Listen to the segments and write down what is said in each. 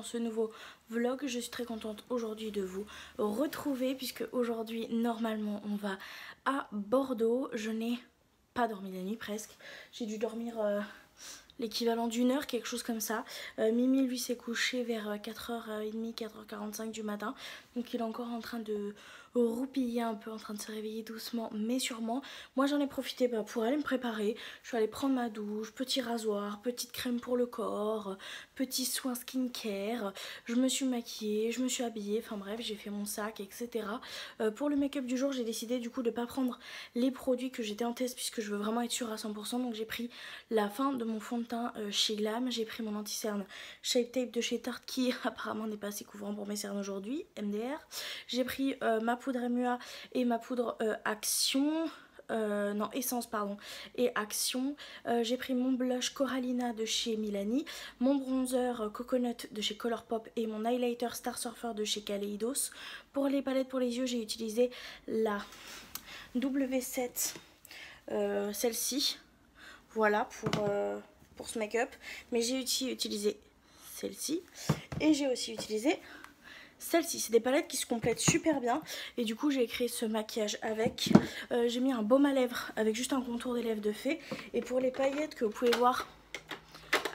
ce nouveau vlog. Je suis très contente aujourd'hui de vous retrouver puisque aujourd'hui normalement on va à Bordeaux. Je n'ai pas dormi la nuit presque. J'ai dû dormir l'équivalent d'une heure, quelque chose comme ça. Mimi lui s'est couché vers 4h30, 4h45 du matin. Donc il est encore en train de roupiller un peu, en train de se réveiller doucement mais sûrement. Moi j'en ai profité pour aller me préparer. Je suis allée prendre ma douche, petit rasoir, petite crème pour le corps, petit soin skincare. Je me suis maquillée, je me suis habillée, enfin bref j'ai fait mon sac etc. Pour le make-up du jour j'ai décidé du coup de ne pas prendre les produits que j'étais en test puisque je veux vraiment être sûre à 100%. Donc j'ai pris la fin de mon fond de teint chez Glam, j'ai pris mon anti-cerne Shape Tape de chez Tarte qui apparemment n'est pas assez couvrant pour mes cernes aujourd'hui, MDR. J'ai pris ma poudre MUA et ma poudre Action, non Essence pardon, et Action. J'ai pris mon blush Corallina de chez Milani, mon bronzer Coconut de chez Colourpop et mon highlighter Star Surfer de chez Kaleidos. Pour les palettes pour les yeux j'ai utilisé la W7, celle-ci, voilà pour ce make-up, mais j'ai aussi utilisé celle-ci et j'ai aussi utilisé celle-ci. C'est des palettes qui se complètent super bien et du coup j'ai créé ce maquillage avec. J'ai mis un baume à lèvres avec juste un contour des lèvres de fée. Et pour les paillettes que vous pouvez voir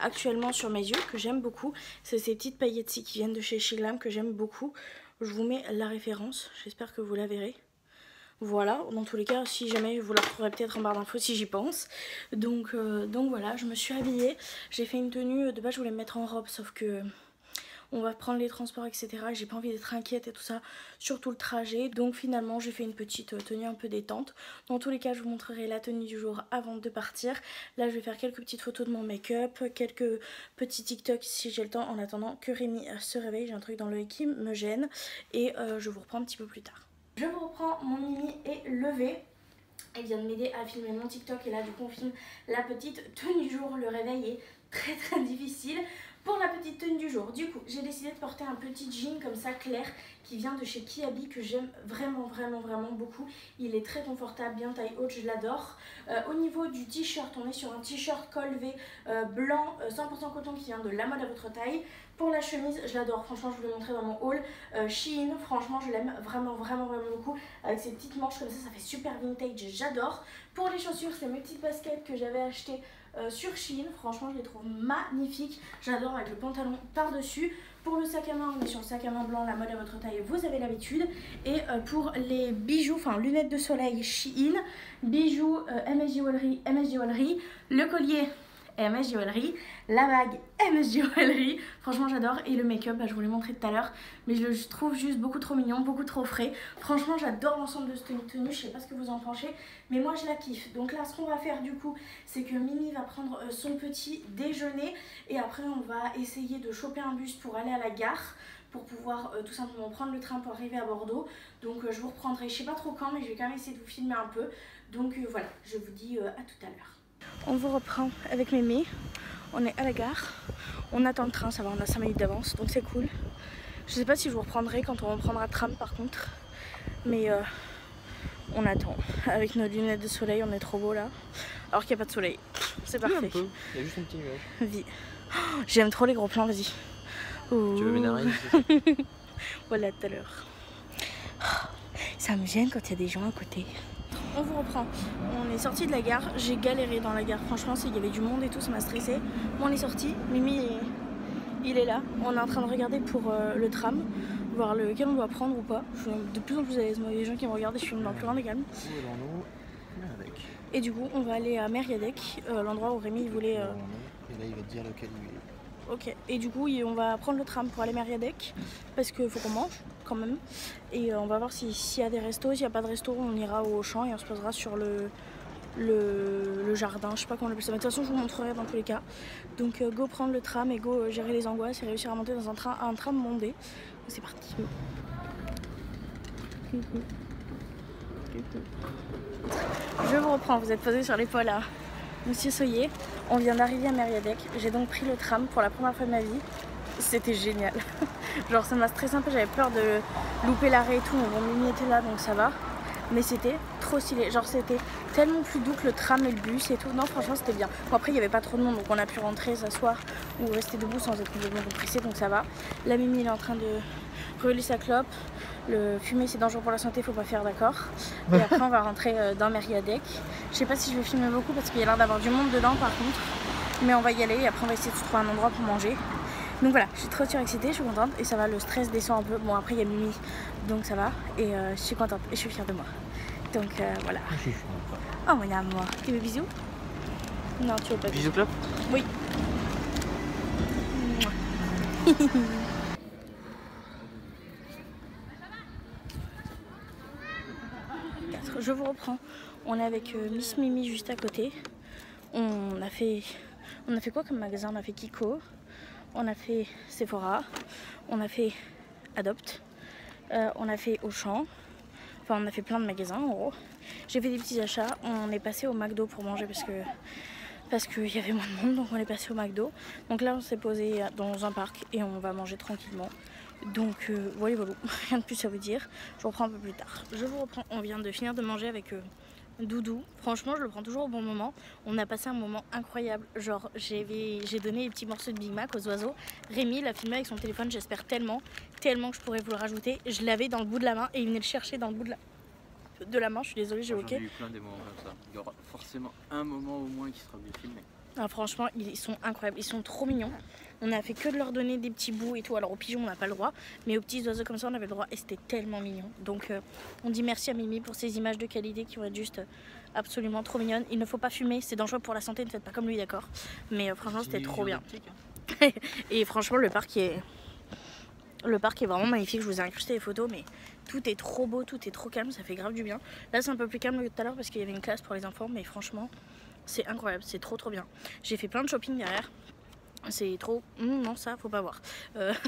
actuellement sur mes yeux, que j'aime beaucoup, c'est ces petites paillettes-ci qui viennent de chez Glam que j'aime beaucoup. Je vous mets la référence, j'espère que vous la verrez. Voilà, dans tous les cas, si jamais vous la retrouverez peut-être en barre d'infos si j'y pense. Donc voilà, je me suis habillée. J'ai fait une tenue, de base je voulais me mettre en robe, sauf que on va prendre les transports etc. J'ai pas envie d'être inquiète et tout ça sur tout le trajet. Donc finalement j'ai fait une petite tenue un peu détente. Dans tous les cas je vous montrerai la tenue du jour avant de partir. Là je vais faire quelques petites photos de mon make-up, quelques petits TikTok si j'ai le temps en attendant que Rémi se réveille. J'ai un truc dans l'œil qui me gêne et je vous reprends un petit peu plus tard. Je vous reprends, mon Mimi est levé. Elle vient de m'aider à filmer mon TikTok et là du coup on filme la petite tenue du jour. Le réveil est très difficile pour la petite tenue du jour. Du coup j'ai décidé de porter un petit jean comme ça clair qui vient de chez Kiabi que j'aime vraiment beaucoup. Il est très confortable, bien taille haute, je l'adore. Au niveau du t-shirt, on est sur un t-shirt col V blanc 100% coton qui vient de La Mode à votre taille. Pour la chemise, je l'adore, franchement je vous l'ai montré dans mon haul. Shein, franchement je l'aime vraiment beaucoup. Avec ces petites manches comme ça fait super vintage, j'adore. Pour les chaussures, c'est mes petites baskets que j'avais achetées sur Shein. Franchement je les trouve magnifiques, j'adore avec le pantalon par dessus. Pour le sac à main, on est sur le sac à main blanc, La Mode à votre taille, vous avez l'habitude. Et pour les bijoux, enfin lunettes de soleil Shein, bijoux MS Jewelry, le collier MS Jewelry, la bague MS Jewelry, franchement j'adore. Et le make-up, je vous l'ai montré tout à l'heure, mais je le trouve juste beaucoup trop mignon, beaucoup trop frais. Franchement j'adore l'ensemble de cette tenue, je sais pas ce que vous en pensez, mais moi je la kiffe. Donc là ce qu'on va faire du coup, c'est que Mimi va prendre son petit déjeuner et après on va essayer de choper un bus pour aller à la gare pour pouvoir tout simplement prendre le train pour arriver à Bordeaux. Donc je vous reprendrai, je sais pas trop quand, mais je vais quand même essayer de vous filmer un peu. Donc voilà, je vous dis à tout à l'heure. On vous reprend avec Mimi, on est à la gare, on attend le train, ça va, on a 5 minutes d'avance donc c'est cool. Je sais pas si je vous reprendrai quand on reprendra le tram par contre, mais on attend. Avec nos lunettes de soleil, on est trop beau là, alors qu'il n'y a pas de soleil, c'est parfait. Un peu. Il y a juste un petit nuage. Vie. Oh, j'aime trop les gros plans, vas-y. Tu veux m'énerver? Voilà tout à l'heure. Ça me gêne quand il y a des gens à côté. On vous reprend, on est sorti de la gare, j'ai galéré dans la gare, franchement il y avait du monde et tout, ça m'a stressé. Bon, on est sorti, Mimi il est là, on est en train de regarder pour le tram, voir lequel on doit prendre ou pas. Je suis de plus en plus à l'aise, moi, les gens qui me regardent, je suis dans le plus grand des calmes. Et du coup on va aller à Mériadec, l'endroit où Rémi il voulait... Et là il va te dire lequel il est. Ok, et du coup on va prendre le tram pour aller à Mériadec parce qu'il faut qu'on mange quand même. Et on va voir s'il y a des restos, s'il n'y a pas de resto on ira au champ et on se posera sur le jardin, je sais pas comment on appelle ça, mais de toute façon je vous montrerai dans tous les cas. Donc go prendre le tram et go gérer les angoisses et réussir à monter dans un tram bondé. C'est parti. Je vous reprends, vous êtes posé sur l'épaule à Monsieur Soyer. On vient d'arriver à Mériadec, j'ai donc pris le tram pour la première fois de ma vie. C'était génial. Genre ça m'a stressé un peu, j'avais peur de louper l'arrêt et tout, mais bon Mimi était là donc ça va. Mais c'était trop stylé, genre c'était tellement plus doux que le tram et le bus et tout. Non, franchement, c'était bien. Bon, après, il n'y avait pas trop de monde, donc on a pu rentrer, s'asseoir ou rester debout sans être complètement compressé, donc ça va. La Mimi, elle est en train de brûler sa clope. Le fumer, c'est dangereux pour la santé, faut pas faire, d'accord. Et après, on va rentrer dans Mériadec. Je sais pas si je vais filmer beaucoup parce qu'il y a l'air d'avoir du monde dedans, par contre. Mais on va y aller et après, on va essayer de se trouver un endroit pour manger. Donc voilà, je suis trop surexcitée, je suis contente et ça va, le stress descend un peu. Bon, après il y a Mimi, donc ça va et je suis contente et je suis fière de moi. Donc voilà. Oh mon amour, tu veux bisous? Non, tu veux pas bisous club? Oui. Je vous reprends. On est avec Miss Mimi juste à côté. On a fait quoi comme magasin? On a fait Kiko. On a fait Sephora, on a fait Adopt, on a fait Auchan, enfin on a fait plein de magasins en gros. J'ai fait des petits achats, on est passé au McDo pour manger parce qu'il y avait moins de monde, donc on est passé au McDo. Donc là on s'est posé dans un parc et on va manger tranquillement. Donc voilà, rien de plus à vous dire, je vous reprends un peu plus tard. Je vous reprends, on vient de finir de manger avec Doudou, franchement je le prends toujours au bon moment. On a passé un moment incroyable. Genre j'ai donné les petits morceaux de Big Mac aux oiseaux. Rémi l'a filmé avec son téléphone, j'espère tellement que je pourrais vous le rajouter. Je l'avais dans le bout de la main et il venait le chercher dans le bout de la main. Je suis désolée, j'ai ok. J'en ai eu plein des moments comme ça. Il y aura forcément un moment au moins qui sera bien filmé. Ah, franchement ils sont incroyables, ils sont trop mignons. On a fait que de leur donner des petits bouts et tout. Alors aux pigeons on n'a pas le droit, mais aux petits oiseaux comme ça on avait le droit et c'était tellement mignon. Donc on dit merci à Mimi pour ces images de qualité qui vont être juste absolument trop mignonnes. Il ne faut pas fumer, c'est dangereux pour la santé, ne faites pas comme lui, d'accord. Mais franchement c'était trop bien. Et franchement le parc est vraiment magnifique. Je vous ai incrusté les photos, mais tout est trop beau, tout est trop calme, ça fait grave du bien. Là c'est un peu plus calme que tout à l'heure parce qu'il y avait une classe pour les enfants, mais franchement c'est incroyable, c'est trop bien. J'ai fait plein de shopping derrière. C'est trop... non, ça faut pas voir.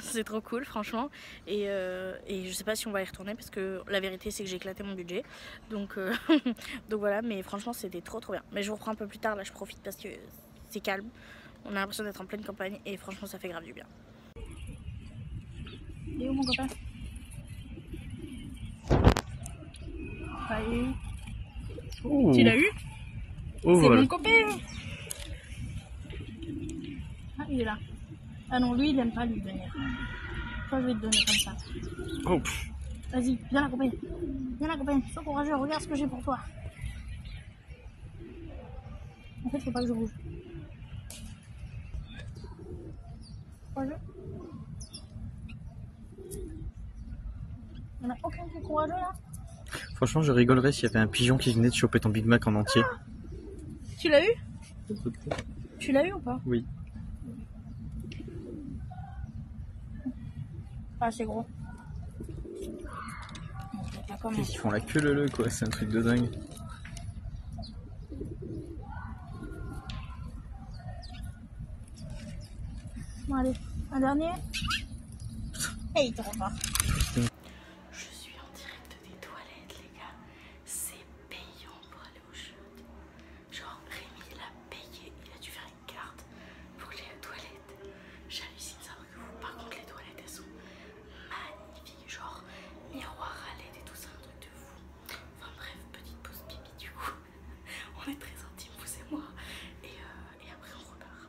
C'est trop cool franchement. Et je sais pas si on va y retourner parce que la vérité c'est que j'ai éclaté mon budget. Donc, donc voilà, mais franchement c'était trop bien. Mais je vous reprends un peu plus tard, là je profite parce que c'est calme. On a l'impression d'être en pleine campagne et franchement ça fait grave du bien. Il est où mon copain? Allez. Oh. Tu l'as eu? Oh, c'est voilà. Mon copain. Ah, il est là. Ah non, lui il aime pas lui venir. Toi je vais te donner comme ça. Oh. Vas-y, viens la copain. Viens la copain, sois courageux, regarde ce que j'ai pour toi. En fait faut pas que je bouge. Courageux. On a aucun qui est courageux là. Franchement je rigolerais s'il y avait un pigeon qui venait de choper ton Big Mac en entier. Tu l'as eu? Tu l'as eu ou pas? Oui. Ah c'est gros. Ils font la queue leu quoi, c'est un truc de dingue. Bon allez, un dernier. Hey, il te repart. Je suis en direct des toilettes les gars. C'est payant pour aller aux chiottes. Genre Rémi il a payé, il a dû faire une carte pour aller aux toilettes. J'hallucine ça que vous. Par contre les toilettes elles sont magnifiques. Genre miroir à LED et tout ça, un truc de fou. Enfin bref, petite pause pipi du coup. On est très intimes vous et moi. Et après on repart.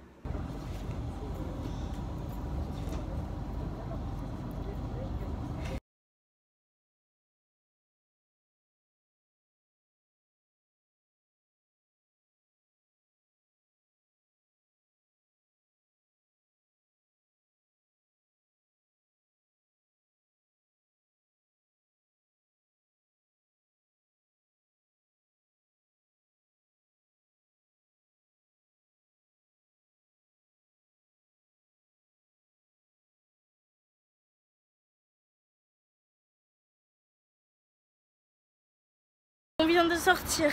On vient de sortir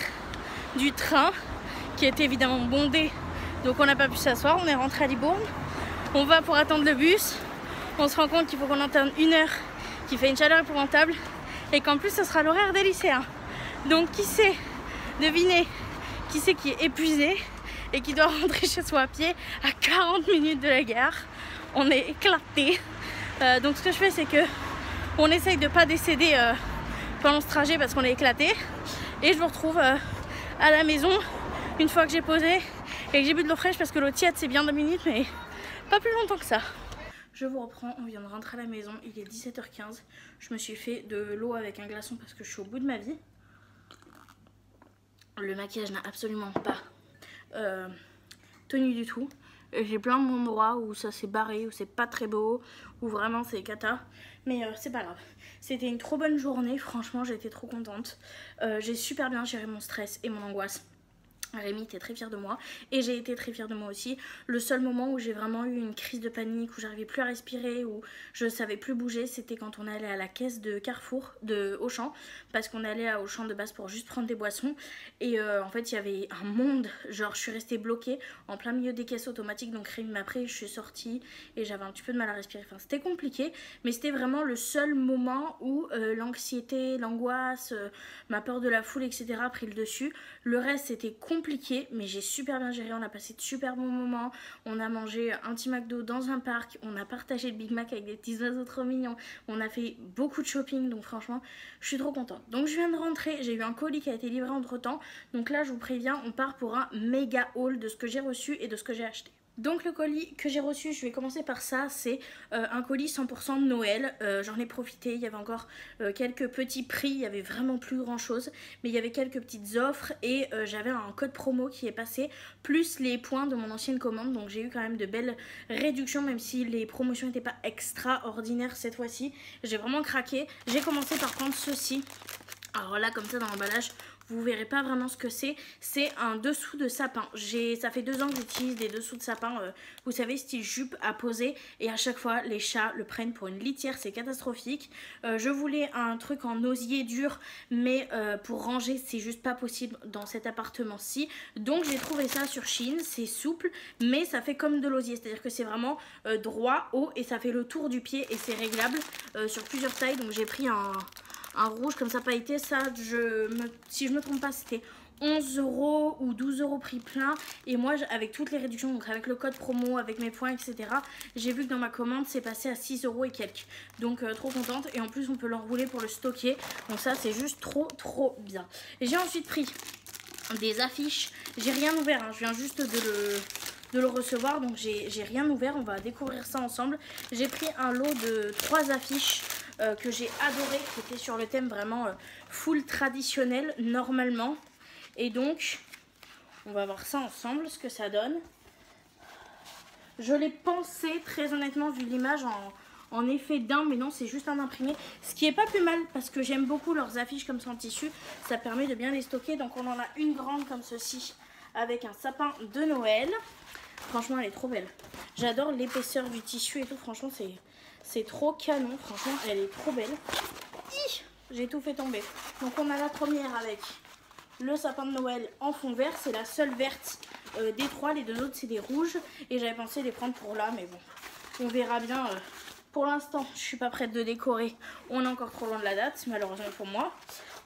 du train qui était évidemment bondé, donc on n'a pas pu s'asseoir, on est rentré à Libourne. On va pour attendre le bus, on se rend compte qu'il faut qu'on attende 1 heure, qu'il fait une chaleur épouvantable et qu'en plus ce sera l'horaire des lycéens. Donc qui sait, devinez, qui c'est qui est épuisé et qui doit rentrer chez soi à pied à 40 minutes de la gare. On est éclaté. Donc ce que je fais c'est que on essaye de pas décéder pendant ce trajet parce qu'on est éclaté. Et je vous retrouve à la maison une fois que j'ai posé et que j'ai bu de l'eau fraîche parce que l'eau tiède c'est bien 2 minutes mais pas plus longtemps que ça. Je vous reprends, on vient de rentrer à la maison, il est 17h15. Je me suis fait de l'eau avec un glaçon parce que je suis au bout de ma vie. Le maquillage n'a absolument pas tenu du tout. J'ai plein d'endroits où ça s'est barré, où c'est pas très beau, où vraiment c'est cata. Mais c'est pas grave. C'était une trop bonne journée, franchement j'ai été trop contente. J'ai super bien géré mon stress et mon angoisse. Rémi était très fière de moi et j'ai été très fière de moi aussi. Le seul moment où j'ai vraiment eu une crise de panique, où j'arrivais plus à respirer, où je savais plus bouger, c'était quand on allait à la caisse de Carrefour, de Auchan, parce qu'on allait à Auchan de base pour juste prendre des boissons. Et en fait il y avait un monde, genre je suis restée bloquée en plein milieu des caisses automatiques. Donc Rémi m'a pris, je suis sortie et j'avais un petit peu de mal à respirer. Enfin c'était compliqué, mais c'était vraiment le seul moment où l'anxiété, l'angoisse, ma peur de la foule, etc. a pris le dessus. Le reste c'était compliqué, mais j'ai super bien géré, on a passé de super bons moments. On a mangé un petit McDo dans un parc, on a partagé le Big Mac avec des petits oiseaux trop mignons, on a fait beaucoup de shopping, donc franchement je suis trop contente. Donc je viens de rentrer, j'ai eu un colis qui a été livré entre temps, donc là je vous préviens, on part pour un méga haul de ce que j'ai reçu et de ce que j'ai acheté. Donc le colis que j'ai reçu, je vais commencer par ça, c'est un colis 100% de Noël. J'en ai profité, il y avait encore quelques petits prix, il n'y avait vraiment plus grand chose, mais il y avait quelques petites offres et j'avais un code promo qui est passé, plus les points de mon ancienne commande, donc j'ai eu quand même de belles réductions, même si les promotions n'étaient pas extraordinaires cette fois-ci. J'ai vraiment craqué. J'ai commencé par prendre ceci. Alors là, comme ça dans l'emballage, vous verrez pas vraiment ce que c'est. C'est un dessous de sapin. Ça fait 2 ans que j'utilise des dessous de sapin, vous savez, style jupe à poser. Et à chaque fois, les chats le prennent pour une litière. C'est catastrophique. Je voulais un truc en osier dur, mais pour ranger, c'est juste pas possible dans cet appartement-ci. Donc j'ai trouvé ça sur Shein. C'est souple, mais ça fait comme de l'osier. C'est-à-dire que c'est vraiment droit, haut, et ça fait le tour du pied. Et c'est réglable sur plusieurs tailles. Donc j'ai pris un rouge comme ça pailleté, ça si je me trompe pas c'était 11 € ou 12 € prix plein, et moi avec toutes les réductions, donc avec le code promo, avec mes points etc, j'ai vu que dans ma commande c'est passé à 6 € et quelques, donc trop contente. Et en plus on peut l'enrouler pour le stocker, donc ça c'est juste trop bien. J'ai ensuite pris des affiches, j'ai rien ouvert hein, je viens juste de le recevoir, donc j'ai rien ouvert, on va découvrir ça ensemble. J'ai pris un lot de 3 affiches que j'ai adoré, qui était sur le thème vraiment full traditionnel normalement. Et donc on va voir ça ensemble, ce que ça donne. Je l'ai pensé très honnêtement vu l'image en effet d'un, mais non c'est juste un imprimé, ce qui est pas plus mal parce que j'aime beaucoup leurs affiches comme ça en tissu, ça permet de bien les stocker. Donc on en a une grande comme ceci avec un sapin de Noël. Franchement elle est trop belle, j'adore l'épaisseur du tissu et tout, franchement c'est trop canon, franchement elle est trop belle. J'ai tout fait tomber. Donc on a la première avec le sapin de Noël en fond vert, c'est la seule verte des 3, les 2 autres c'est des rouges, et j'avais pensé les prendre pour là, mais bon on verra bien. Pour l'instant je suis pas prête de décorer, on est encore trop loin de la date malheureusement pour moi.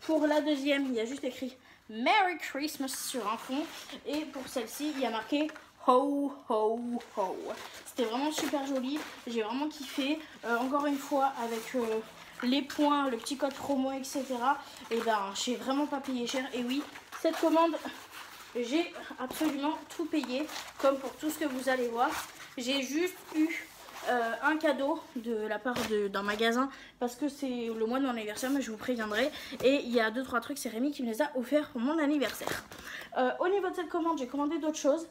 Pour la deuxième il y a juste écrit Merry Christmas sur un fond, et pour celle-ci il y a marqué Ho ho ho. C'était vraiment super joli, j'ai vraiment kiffé. Encore une fois avec les points, le petit code promo etc, et ben j'ai vraiment pas payé cher. Et oui, cette commande j'ai absolument tout payé, comme pour tout ce que vous allez voir. J'ai juste eu un cadeau de la part d'un magasin parce que c'est le mois de mon anniversaire, mais je vous préviendrai. Et il y a 2-3 trucs, c'est Rémi qui me les a offerts pour mon anniversaire. Au niveau de cette commande, j'ai commandé d'autres choses.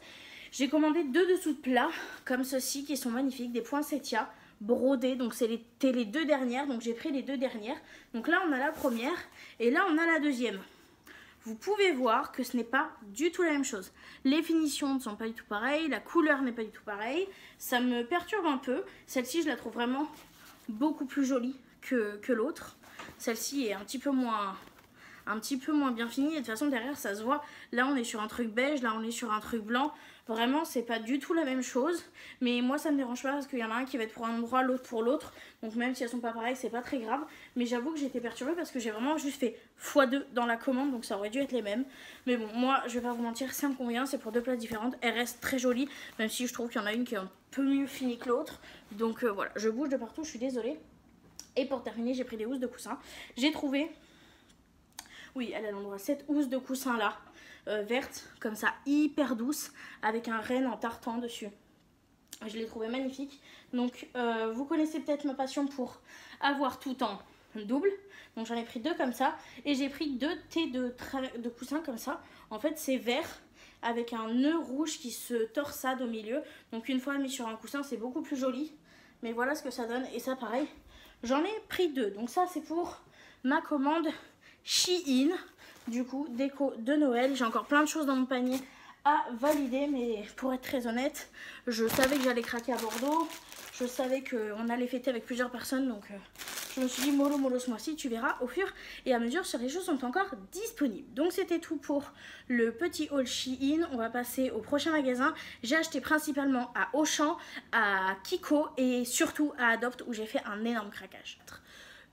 J'ai commandé 2 dessous de plat comme ceci qui sont magnifiques, des poinsettias brodés. Donc c'était les 2 dernières, donc j'ai pris les 2 dernières. Donc là on a la première et là on a la deuxième. Vous pouvez voir que ce n'est pas du tout la même chose. Les finitions ne sont pas du tout pareilles, la couleur n'est pas du tout pareille. Ça me perturbe un peu. Celle-ci, je la trouve vraiment beaucoup plus jolie que l'autre. Celle-ci est un petit peu moins bien finie. Et de toute façon, derrière, ça se voit. Là, on est sur un truc beige, là, on est sur un truc blanc. Vraiment, c'est pas du tout la même chose. Mais moi, ça me dérange pas parce qu'il y en a un qui va être pour un endroit, l'autre pour l'autre. Donc même si elles sont pas pareilles, c'est pas très grave. Mais j'avoue que j'ai été perturbée parce que j'ai vraiment juste fait x2 dans la commande. Donc ça aurait dû être les mêmes. Mais bon, moi, je vais pas vous mentir, ça me convient. C'est pour 2 places différentes. Elles restent très jolies. Même si je trouve qu'il y en a une qui est un peu mieux finie que l'autre. Donc voilà, je bouge de partout, je suis désolée. Et pour terminer, j'ai pris des housses de coussin. J'ai trouvé... Oui, elle a l'endroit, cette housse de coussin là. verte, comme ça, hyper douce, avec un renne en tartan dessus. Je l'ai trouvé magnifique. Donc vous connaissez peut-être ma passion pour avoir tout en double. Donc j'en ai pris 2 comme ça. Et j'ai pris 2 thés de coussin comme ça. En fait c'est vert avec un nœud rouge qui se torsade au milieu. Donc une fois mis sur un coussin c'est beaucoup plus joli. Mais voilà ce que ça donne. Et ça pareil, j'en ai pris 2. Donc ça c'est pour ma commande Shein. Du coup déco de Noël. J'ai encore plein de choses dans mon panier à valider. Mais pour être très honnête, je savais que j'allais craquer à Bordeaux. Je savais qu'on allait fêter avec plusieurs personnes. Donc je me suis dit mollo ce mois-ci, tu verras au fur et à mesure si les choses sont encore disponibles. Donc c'était tout pour le petit haul Shein. On va passer au prochain magasin. J'ai acheté principalement à Auchan, à Kiko et surtout à Adopt où j'ai fait un énorme craquage.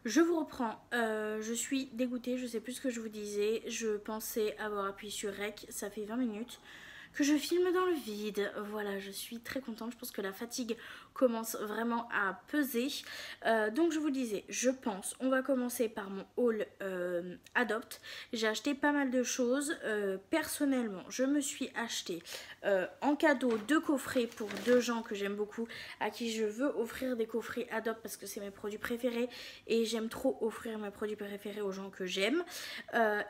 Je vous reprends, je suis dégoûtée, je sais plus ce que je vous disais. Je pensais avoir appuyé sur REC, ça fait 20 minutes que je filme dans le vide. Voilà, je suis très contente, je pense que la fatigue commence vraiment à peser. Donc je vous disais, je pense, on va commencer par mon haul Adopt. J'ai acheté pas mal de choses. Personnellement, je me suis acheté en cadeau 2 coffrets pour 2 gens que j'aime beaucoup, à qui je veux offrir des coffrets Adopt parce que c'est mes produits préférés et j'aime trop offrir mes produits préférés aux gens que j'aime.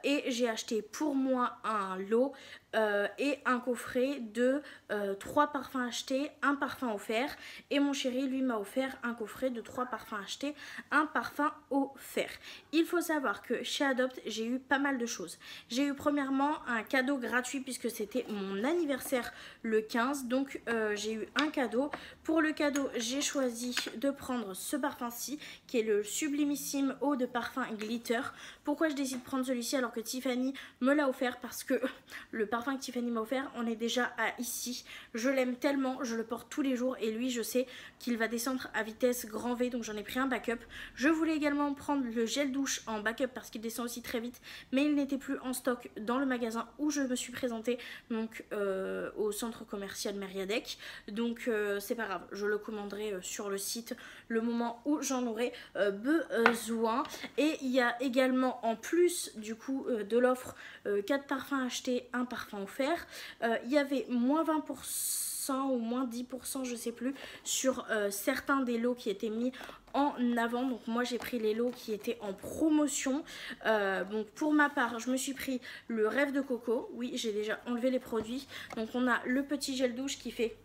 Et j'ai acheté pour moi un lot et un coffret de 3 parfums achetés, un parfum offert. Et mon chéri lui m'a offert un coffret de 3 parfums achetés, un parfum offert. Il faut savoir que chez Adopt j'ai eu pas mal de choses. J'ai eu premièrement un cadeau gratuit puisque c'était mon anniversaire le 15. Donc j'ai eu un cadeau. Pour le cadeau j'ai choisi de prendre ce parfum-ci qui est le Sublimissime Eau de Parfum Glitter. Pourquoi je décide de prendre celui-ci alors que Tiffany me l'a offert? Parce que le parfum que Tiffany m'a offert, on est déjà à ici. Je l'aime tellement, je le porte tous les jours et lui je sais qu'il va descendre à vitesse grand V, donc j'en ai pris un backup. Je voulais également prendre le gel douche en backup parce qu'il descend aussi très vite, mais il n'était plus en stock dans le magasin où je me suis présentée, donc au centre commercial Mériadec. Donc c'est pas grave, je le commanderai sur le site le moment où j'en aurai besoin. Et il y a également en plus du coup de l'offre 4 parfums achetés, un parfum offert. Il y avait moins 20% ou moins 10%, je sais plus, sur certains des lots qui étaient mis en avant. Donc moi j'ai pris les lots qui étaient en promotion. Donc pour ma part je me suis pris le Rêve de Coco. Oui, j'ai déjà enlevé les produits. Donc on a le petit gel douche qui fait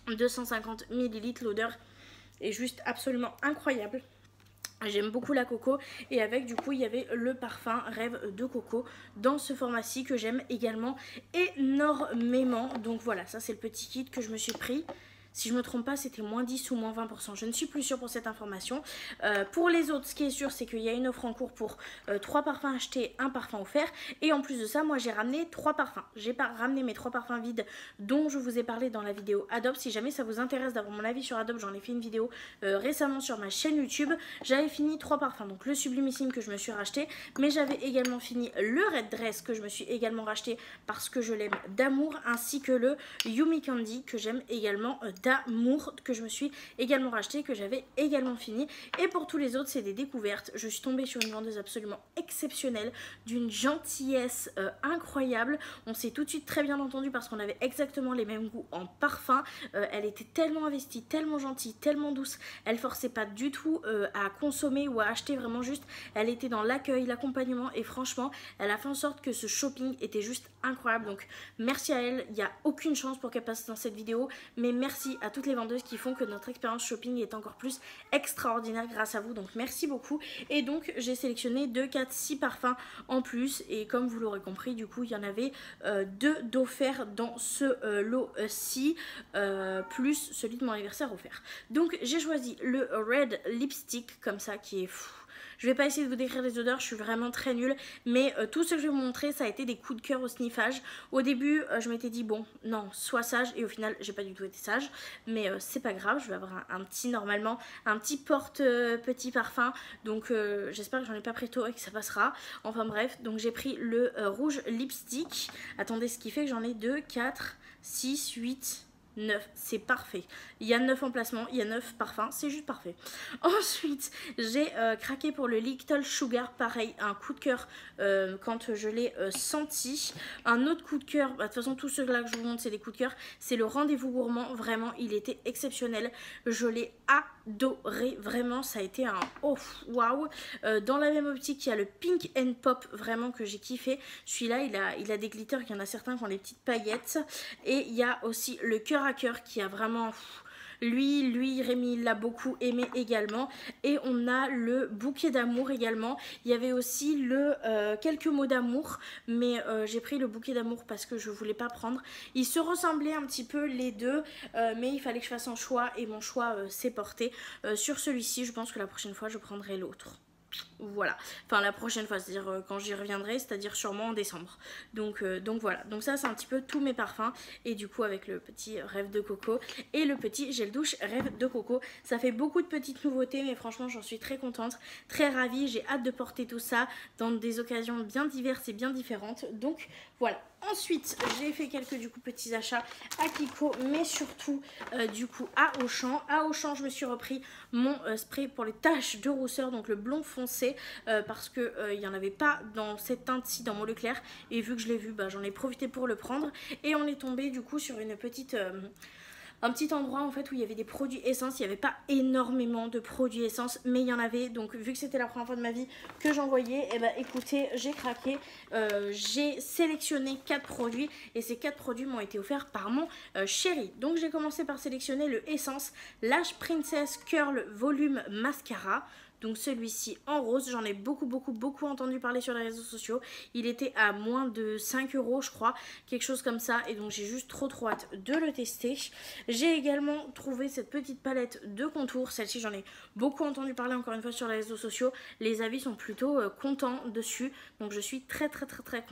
250 ml. L'odeur est juste absolument incroyable. J'aime beaucoup la coco et avec du coup il y avait le parfum Rêve de Coco dans ce format-ci que j'aime également énormément. Donc voilà, ça c'est le petit kit que je me suis pris. Si je ne me trompe pas, c'était moins 10 ou moins 20%. Je ne suis plus sûre pour cette information. Pour les autres, ce qui est sûr, c'est qu'il y a une offre en cours pour 3 parfums achetés, un parfum offert. Et en plus de ça, moi j'ai ramené 3 parfums. J'ai ramené mes 3 parfums vides dont je vous ai parlé dans la vidéo Adopt. Si jamais ça vous intéresse d'avoir mon avis sur Adopt, j'en ai fait une vidéo récemment sur ma chaîne YouTube. J'avais fini 3 parfums. Donc le Sublimissime que je me suis racheté. Mais j'avais également fini le Red Dress que je me suis également racheté parce que je l'aime d'amour. Ainsi que le Yumi Candy que j'aime également d'amour, que je me suis également racheté, que j'avais également fini. Et pour tous les autres c'est des découvertes. Je suis tombée sur une vendeuse absolument exceptionnelle, d'une gentillesse incroyable. On s'est tout de suite très bien entendu parce qu'on avait exactement les mêmes goûts en parfum. Elle était tellement investie, tellement gentille, tellement douce. Elle forçait pas du tout à consommer ou à acheter, vraiment juste elle était dans l'accueil, l'accompagnement et franchement elle a fait en sorte que ce shopping était juste incroyable. Donc merci à elle, il n'y a aucune chance pour qu'elle passe dans cette vidéo, mais merci à toutes les vendeuses qui font que notre expérience shopping est encore plus extraordinaire grâce à vous. Donc merci beaucoup. Et donc j'ai sélectionné 2, 4, 6 parfums en plus. Et comme vous l'aurez compris, du coup il y en avait 2 d'offerts dans ce lot-ci, plus celui de mon anniversaire offert. Donc j'ai choisi le Red Lipstick comme ça qui est fou. Je vais pas essayer de vous décrire les odeurs, je suis vraiment très nulle. Mais tout ce que je vais vous montrer, ça a été des coups de cœur au sniffage. Au début, je m'étais dit, bon, non, sois sage. Et au final, j'ai pas du tout été sage. Mais c'est pas grave, je vais avoir un petit, normalement, un petit porte-petit parfum. Donc j'espère que j'en ai pas pris tôt et que ça passera. Enfin bref, donc j'ai pris le rouge lipstick. Attendez, ce qui fait que j'en ai 2, 4, 6, 8... 9, c'est parfait. Il y a 9 emplacements, il y a 9 parfums, c'est juste parfait. Ensuite, j'ai craqué pour le Little Sugar, pareil, un coup de cœur quand je l'ai senti. Un autre coup de cœur, de toute façon tous ceux-là que je vous montre c'est des coups de cœur, c'est le Rendez-vous Gourmand, vraiment il était exceptionnel, je l'ai adoré, vraiment ça a été un oh waouh. Dans la même optique il y a le Pink and Pop, vraiment que j'ai kiffé, celui-là il a des glitters, il y en a certains qui ont des petites paillettes, et il y a aussi le cœur à cœur qui a vraiment... Lui, Rémi l'a beaucoup aimé également. Et on a le bouquet d'amour également. Il y avait aussi le quelques mots d'amour. Mais j'ai pris le bouquet d'amour parce que je voulais pas prendre. Ils se ressemblaient un petit peu les deux. Mais il fallait que je fasse un choix. Et mon choix s'est porté sur celui-ci. Je pense que la prochaine fois je prendrai l'autre. Voilà, enfin la prochaine fois, c'est-à-dire quand j'y reviendrai, c'est-à-dire sûrement en décembre. Donc voilà, donc ça c'est un petit peu tous mes parfums. Et du coup avec le petit Rêve de Coco et le petit gel douche Rêve de Coco, ça fait beaucoup de petites nouveautés, mais franchement j'en suis très contente, très ravie. J'ai hâte de porter tout ça dans des occasions bien diverses et bien différentes. Donc voilà. Ensuite, j'ai fait quelques du coup petits achats à Kiko, mais surtout du coup à Auchan. À Auchan, je me suis repris mon spray pour les taches de rousseur, donc le blond foncé, parce que il n'y en avait pas dans cette teinte-ci dans mon Leclerc. Et vu que je l'ai vu, bah, j'en ai profité pour le prendre. Et on est tombé du coup sur une petite... un petit endroit en fait où il y avait des produits essence. Il n'y avait pas énormément de produits essence, mais il y en avait. Donc vu que c'était la première fois de ma vie que j'en voyais, et bah écoutez, j'ai craqué. J'ai sélectionné 4 produits et ces 4 produits m'ont été offerts par mon chéri. Donc j'ai commencé par sélectionner le Essence Lash Princess Curl Volume Mascara. Donc celui-ci en rose, j'en ai beaucoup entendu parler sur les réseaux sociaux. Il était à moins de 5 € je crois, quelque chose comme ça. Et donc j'ai juste trop hâte de le tester. J'ai également trouvé cette petite palette de contours. Celle-ci j'en ai beaucoup entendu parler encore une fois sur les réseaux sociaux. Les avis sont plutôt contents dessus. Donc je suis très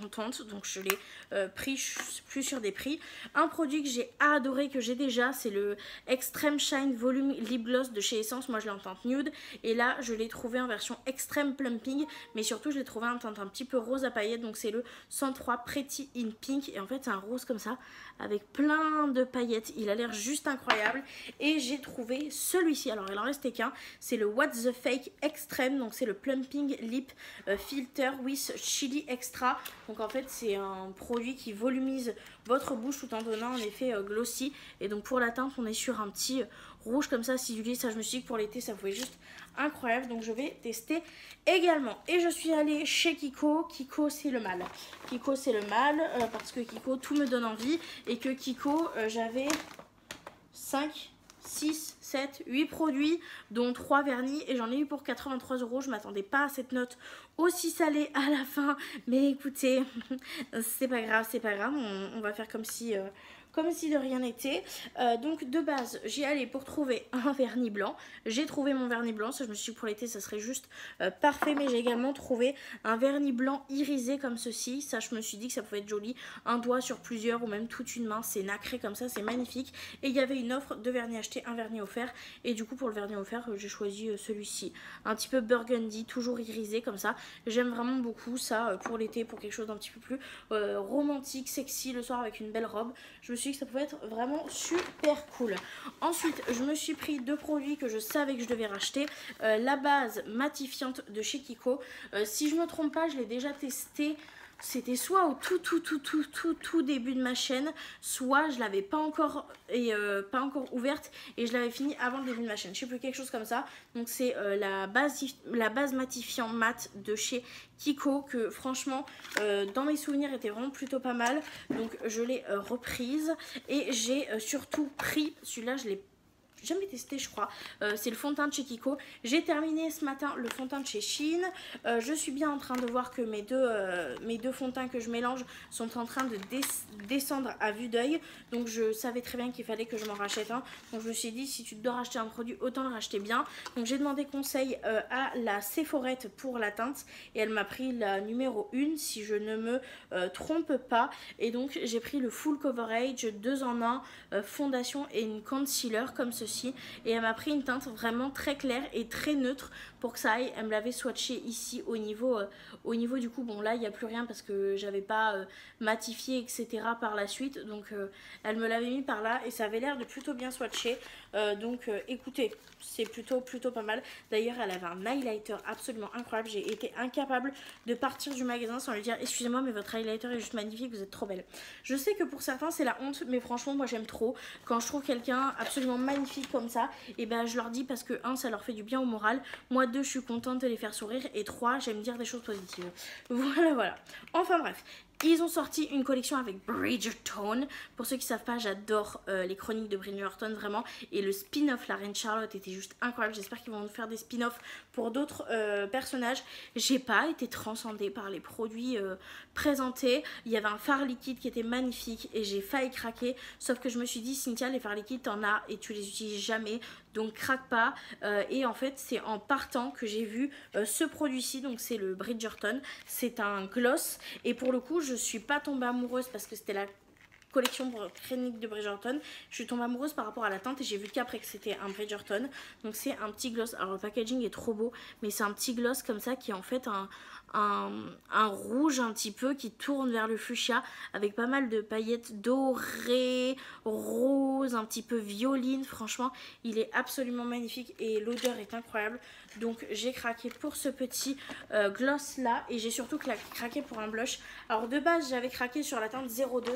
contente. Donc je l'ai pris, je suis plus sur des prix. Un produit que j'ai adoré, que j'ai déjà, c'est le Extreme Shine Volume Lip Gloss de chez Essence. Moi je l'ai en teinte nude. Et là je l'ai trouvé en version extrême plumping, mais surtout je l'ai trouvé en teinte un petit peu rose à paillettes, donc c'est le 103 Pretty in Pink, et en fait c'est un rose comme ça avec plein de paillettes, il a l'air juste incroyable. Et j'ai trouvé celui-ci, alors il en restait qu'un, c'est le What the Fake Extreme, donc c'est le Plumping Lip Filter with Chili Extra. Donc en fait c'est un produit qui volumise votre bouche tout en donnant un effet glossy, et donc pour la teinte on est sur un petit rouge comme ça acidulé. Ça je me suis dit que pour l'été ça pouvait juste incroyable, donc je vais tester également. Et je suis allée chez Kiko. Kiko c'est le mal, Kiko c'est le mal, parce que Kiko tout me donne envie, et que Kiko j'avais 5, 6, 7, 8 produits dont 3 vernis, et j'en ai eu pour 83 €. Je m'attendais pas à cette note aussi salée à la fin, mais écoutez c'est pas grave, on va faire comme si de rien n'était. Donc de base j'y allais pour trouver un vernis blanc. J'ai trouvé mon vernis blanc, ça je me suis dit pour l'été ça serait juste parfait. Mais j'ai également trouvé un vernis blanc irisé comme ceci. Ça je me suis dit que ça pouvait être joli, un doigt sur plusieurs ou même toute une main. C'est nacré comme ça, c'est magnifique. Et il y avait une offre de vernis acheté, un vernis offert. Et du coup pour le vernis offert j'ai choisi celui-ci, un petit peu burgundy, toujours irisé comme ça. J'aime vraiment beaucoup ça pour l'été, pour quelque chose d'un petit peu plus romantique, sexy le soir avec une belle robe. Je me suis dit que ça pouvait être vraiment super cool. Ensuite je me suis pris 2 produits que je savais que je devais racheter. La base matifiante de chez Kiko, si je me trompe pas je l'ai déjà testé. C'était soit au tout début de ma chaîne, soit je l'avais pas encore ouverte et je l'avais fini avant le début de ma chaîne. Je sais plus, quelque chose comme ça. Donc c'est la base matifiant mat de chez Kiko, que franchement dans mes souvenirs était vraiment plutôt pas mal. Donc je l'ai reprise, et j'ai surtout pris celui-là, je l'ai jamais testé je crois, c'est le fond de teint de chez Kiko. J'ai terminé ce matin le fond de teint de chez Shein. Je suis bien en train de voir que mes deux fonds de teint que je mélange sont en train de descendre à vue d'œil. Donc je savais très bien qu'il fallait que je m'en rachète un. Donc je me suis dit, si tu dois racheter un produit, autant le racheter bien. Donc j'ai demandé conseil à la Sephorette pour la teinte, et elle m'a pris la numéro 1 si je ne me trompe pas. Et donc j'ai pris le full coverage 2 en 1, fondation et une concealer comme ceci. Et elle m'a pris une teinte vraiment très claire et très neutre. pour que ça aille. Elle me l'avait swatché ici au niveau du cou. Bon là il n'y a plus rien parce que j'avais pas matifié etc par la suite. Donc elle me l'avait mis par là et ça avait l'air de plutôt bien swatcher. Écoutez, c'est plutôt pas mal. D'ailleurs elle avait un highlighter absolument incroyable. J'ai été incapable de partir du magasin sans lui dire excusez-moi mais votre highlighter est juste magnifique, vous êtes trop belle. Je sais que pour certains c'est la honte, mais franchement moi j'aime trop. Quand je trouve quelqu'un absolument magnifique comme ça, et ben je leur dis parce que 1 ça leur fait du bien au moral, moi 2 je suis contente de les faire sourire et 3 j'aime dire des choses positives. Voilà. Enfin bref. Ils ont sorti une collection avec Bridgerton. Pour ceux qui ne savent pas, j'adore les chroniques de Bridgerton vraiment. Et le spin-off, la Reine Charlotte, était juste incroyable. J'espère qu'ils vont nous faire des spin-offs pour d'autres personnages. J'ai pas été transcendée par les produits présentés. Il y avait un fard liquide qui était magnifique et j'ai failli craquer. Sauf que je me suis dit, Cynthia, les fards liquides, t'en as et tu les utilises jamais. Donc craque pas. Et en fait, c'est en partant que j'ai vu ce produit-ci. Donc c'est le Bridgerton. C'est un gloss. Et pour le coup, je suis pas tombée amoureuse parce que c'était la collection chronique de Bridgerton. Je suis tombée amoureuse par rapport à la teinte et j'ai vu qu'après que c'était un Bridgerton. Donc c'est un petit gloss. Alors le packaging est trop beau, mais c'est un petit gloss comme ça qui est en fait un rouge un petit peu qui tourne vers le fuchsia avec pas mal de paillettes dorées, roses, un petit peu violine. Franchement, il est absolument magnifique et l'odeur est incroyable. Donc j'ai craqué pour ce petit gloss là et j'ai surtout craqué pour un blush. Alors de base j'avais craqué sur la teinte 02.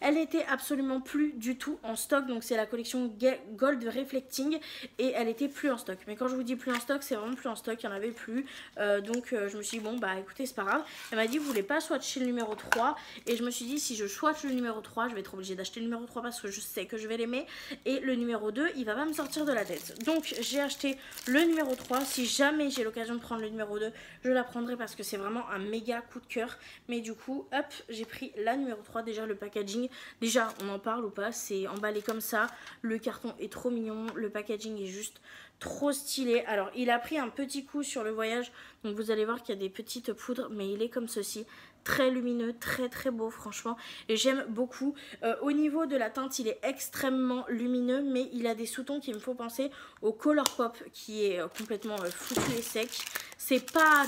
Elle était absolument plus du tout en stock. Donc c'est la collection Gold Reflecting et elle était plus en stock. Mais quand je vous dis plus en stock, c'est vraiment plus en stock, il n'y en avait plus. Je me suis dit bon bah écoutez c'est pas grave. Elle m'a dit vous voulez pas swatcher le numéro 3 et je me suis dit si je swatch le numéro 3 je vais être obligée d'acheter le numéro 3 parce que je sais que je vais l'aimer et le numéro 2 il va pas me sortir de la tête. Donc j'ai acheté le numéro 3. Si jamais j'ai l'occasion de prendre le numéro 2 je la prendrai parce que c'est vraiment un méga coup de cœur. Mais du coup hop j'ai pris la numéro 3. Déjà le packaging, déjà on en parle ou pas, c'est emballé comme ça, le carton est trop mignon, le packaging est juste trop stylé. Alors il a pris un petit coup sur le voyage, donc vous allez voir qu'il y a des petites poudres, mais il est comme ceci, très lumineux, très beau franchement, et j'aime beaucoup. Au niveau de la teinte il est extrêmement lumineux, mais il a des sous-tons qui me font penser au Colourpop qui est complètement foutu et sec. C'est pas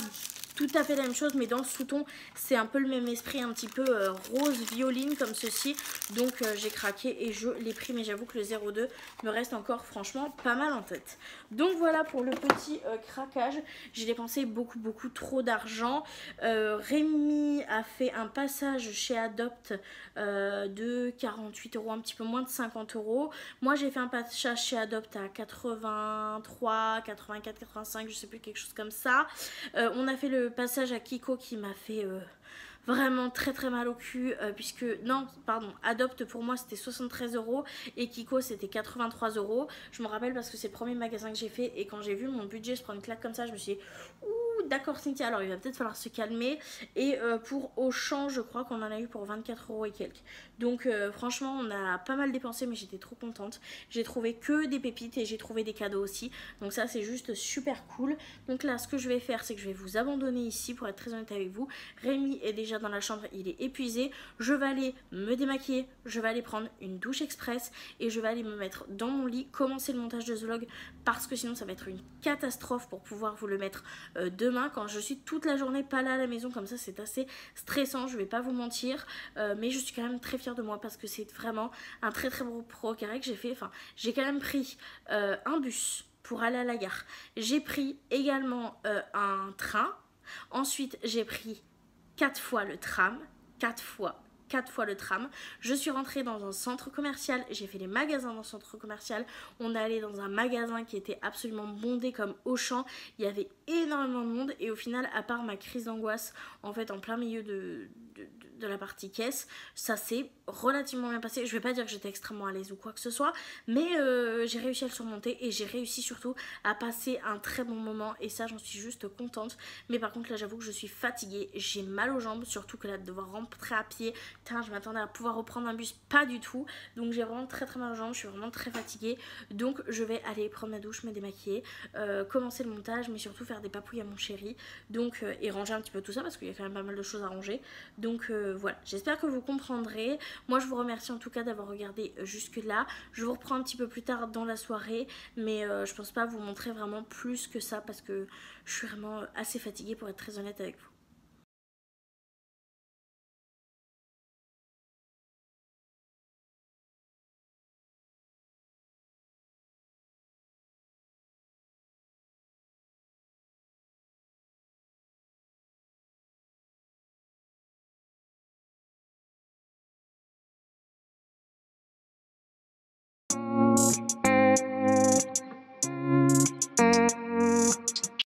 tout à fait la même chose, mais dans le sous-ton c'est un peu le même esprit, un petit peu rose violine comme ceci. Donc j'ai craqué et je l'ai pris, mais j'avoue que le 02 me reste encore franchement pas mal en tête. Donc voilà pour le petit craquage. J'ai dépensé beaucoup trop d'argent. Rémi a fait un passage chez Adopt de 48 €, un petit peu moins de 50 €. Moi j'ai fait un passage chez Adopt à 83, 84, 85, je sais plus, quelque chose comme ça. On a fait le passage à Kiko qui m'a fait vraiment très mal au cul, puisque non pardon, Adopt pour moi c'était 73 € et Kiko c'était 83 €. Je me rappelle parce que c'est le premier magasin que j'ai fait et quand j'ai vu mon budget se prendre une claque comme ça, je me suis dit ouh d'accord Cynthia, alors il va peut-être falloir se calmer. Et pour Auchan je crois qu'on en a eu pour 24 € et quelques. Donc franchement on a pas mal dépensé, mais j'étais trop contente. J'ai trouvé que des pépites et j'ai trouvé des cadeaux aussi, donc ça c'est juste super cool. Donc là ce que je vais faire c'est que je vais vous abandonner ici pour être très honnête avec vous. Rémi est déjà dans la chambre, il est épuisé. Je vais aller me démaquiller, je vais aller prendre une douche express et je vais aller me mettre dans mon lit, commencer le montage de ce vlog parce que sinon ça va être une catastrophe pour pouvoir vous le mettre demain quand je suis toute la journée pas là à la maison. Comme ça c'est assez stressant, je vais pas vous mentir, mais je suis quand même très fière de moi parce que c'est vraiment un très beau progrès que j'ai fait. Enfin j'ai quand même pris un bus pour aller à la gare, j'ai pris également un train, ensuite j'ai pris 4 fois le tram, 4 fois le tram. Je suis rentrée dans un centre commercial, j'ai fait les magasins dans le centre commercial. On est allé dans un magasin qui était absolument bondé comme Auchan. Il y avait énormément de monde et au final, à part ma crise d'angoisse en fait en plein milieu de la partie caisse, ça s'est relativement bien passé. Je vais pas dire que j'étais extrêmement à l'aise ou quoi que ce soit, mais j'ai réussi à le surmonter et j'ai réussi surtout à passer un très bon moment et ça j'en suis juste contente. Mais par contre là j'avoue que je suis fatiguée, j'ai mal aux jambes, surtout que là de devoir rentrer à pied, putain, je m'attendais à pouvoir reprendre un bus, pas du tout. Donc j'ai vraiment très mal aux jambes, je suis vraiment très fatiguée. Donc je vais aller prendre ma douche, me démaquiller, commencer le montage, mais surtout faire des papouilles à mon chéri. Donc et ranger un petit peu tout ça parce qu'il y a quand même pas mal de choses à ranger. Donc voilà, j'espère que vous comprendrez. Moi je vous remercie en tout cas d'avoir regardé jusque là. Je vous reprends un petit peu plus tard dans la soirée, mais je pense pas vous montrer vraiment plus que ça parce que je suis vraiment assez fatiguée pour être très honnête avec vous.